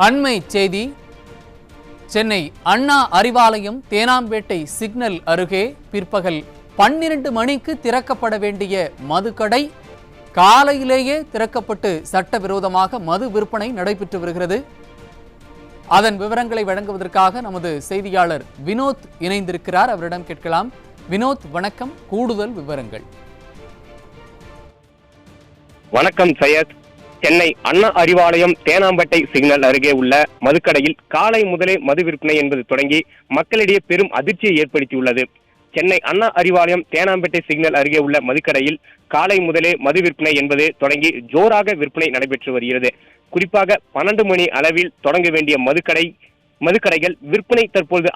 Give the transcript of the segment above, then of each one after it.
அண்மை செய்தி. சென்னை அண்ணா அறிவாலயம் தேனாம்பேட்டை சிக்னல் அருகே பிற்பகல் 12 மணிக்கு திறக்கப்பட வேண்டிய மதுக்கடை காலையிலேயே திறக்கப்பட்டு சட்டவிரோதமாக மது விற்பனை நடைபெற்று வருகிறது. அதன் விவரங்களை வழங்குவதற்காக நமது செய்தியாளர் வினோத் இணைந்திருக்கிறார். அவரிடம் கேட்கலாம். வினோத், வணக்கம். கூடுதல் விவரங்கள். வணக்கம் சையத். சென்னை அண்ணா அறிவாலயம் தேனாம்பேட்டை சிக்னல் அருகே உள்ள மதுக்கடையில் காலை முதலே மது விற்பனை என்பது தொடங்கி மக்களிடையே பெரும் அதிர்ச்சியை ஏற்படுத்தியுள்ளது. சென்னை அண்ணா அறிவாலயம் தேனாம்பேட்டை சிக்னல் அருகே உள்ள மதுக்கடையில் காலை முதலே மது விற்பனை என்பது தொடங்கி ஜோராக விற்பனை நடைபெற்று வருகிறது. குறிப்பாக 12 மணி அளவில் தொடங்க வேண்டிய மதுக்கடைகள் விற்பனை தற்போது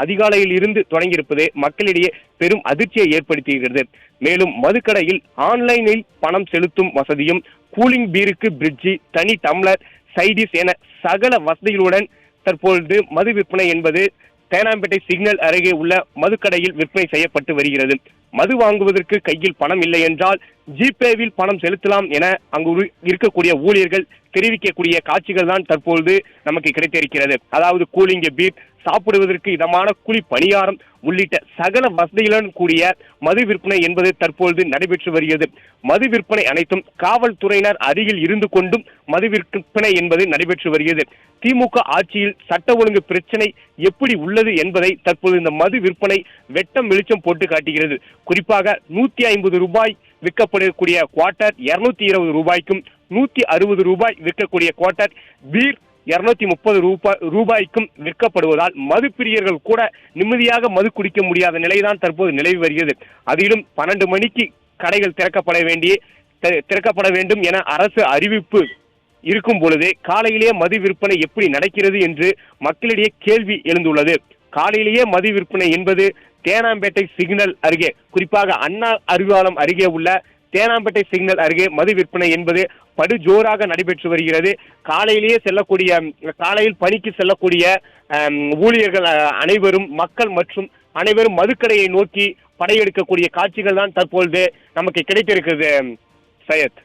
அதிகாலையில் இருந்து தொடங்கியிருப்பது மக்களிடையே பெரும் அதிர்ச்சியை ஏற்படுத்துகிறது. மேலும் மதுக்கடையில் ஆன்லைனில் பணம் செலுத்தும் வசதியும், கூலிங் பீருக்கு பிரிட்ஜி, தனி டம்ளர், சைடிஸ் என சகல வசதிகளுடன் தற்பொழுது மது விற்பனை என்பது தேனாம்பேட்டை சிக்னல் அருகே உள்ள மதுக்கடையில் விற்பனை செய்யப்பட்டு வருகிறது. மது வாங்குவதற்கு கையில் பணம் இல்லை என்றால் ஜிபேவில் பணம் செலுத்தலாம் என அங்கு இருக்கக்கூடிய ஊழியர்கள் தெரிவிக்கக்கூடிய காட்சிகள் தான் தற்பொழுது நமக்கு கிடைத்திருக்கிறது. அதாவது கூலிங் பீர், சாப்பிடுவதற்கு இதமான குழி பணியாரம் உள்ளிட்ட சகல வசதிகளுடன் கூடிய மது விற்பனை என்பது தற்பொழுது நடைபெற்று வருகிறது. மது விற்பனை அனைத்தும் காவல்துறையினர் அருகில் இருந்து கொண்டும் மது விற்பனை என்பது நடைபெற்று வருகிறது. திமுக ஆட்சியில் சட்ட ஒழுங்கு பிரச்சனை எப்படி உள்ளது என்பதை தற்போது இந்த மது விற்பனை வெட்டம் வெளிச்சம் போட்டு காட்டுகிறது. குறிப்பாக 150 ரூபாய் விற்கப்படக்கூடிய குவார்ட்டர் 220 ரூபாய்க்கும், 160 ரூபாய் விற்கக்கூடிய குவார்ட்டர் பீர் 230 ரூபாய்க்கும் விற்கப்படுவதால் மது பிரியர்கள் கூட நிம்மதியாக மது குடிக்க முடியாத நிலைதான் தற்போது நிலவி வருகிறது. அதிலும் 12 மணிக்கு கடைகள் திறக்கப்பட வேண்டும் என அரசு அறிவிப்பு இருக்கும் பொழுது காலையிலேயே மது விற்பனை எப்படி நடக்கிறது என்று மக்களிடையே கேள்வி எழுந்துள்ளது. காலையிலேயே மது விற்பனை என்பது தேனாம்பேட்டை சிக்னல் அருகே, குறிப்பாக அண்ணா அறிவாலயம் அருகே உள்ள தேனாம்பேட்டை சிக்னல் அருகே மது விற்பனை என்பது படு ஜோராக நடைபெற்று வருகிறது. காலையில் பணிக்கு செல்லக்கூடிய ஊழியர்கள் அனைவரும், மக்கள் மற்றும் அனைவரும் மதுக்கடையை நோக்கி படையெடுக்கக்கூடிய காட்சிகள் தான் தற்பொழுது நமக்கு கிடைத்திருக்கிறது. சையத்,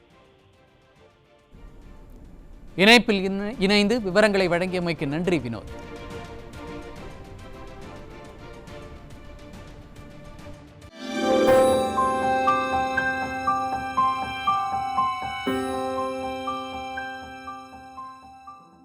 இணைப்பில் இணைந்து விவரங்களை வழங்கியமைக்கு நன்றி வினோத்.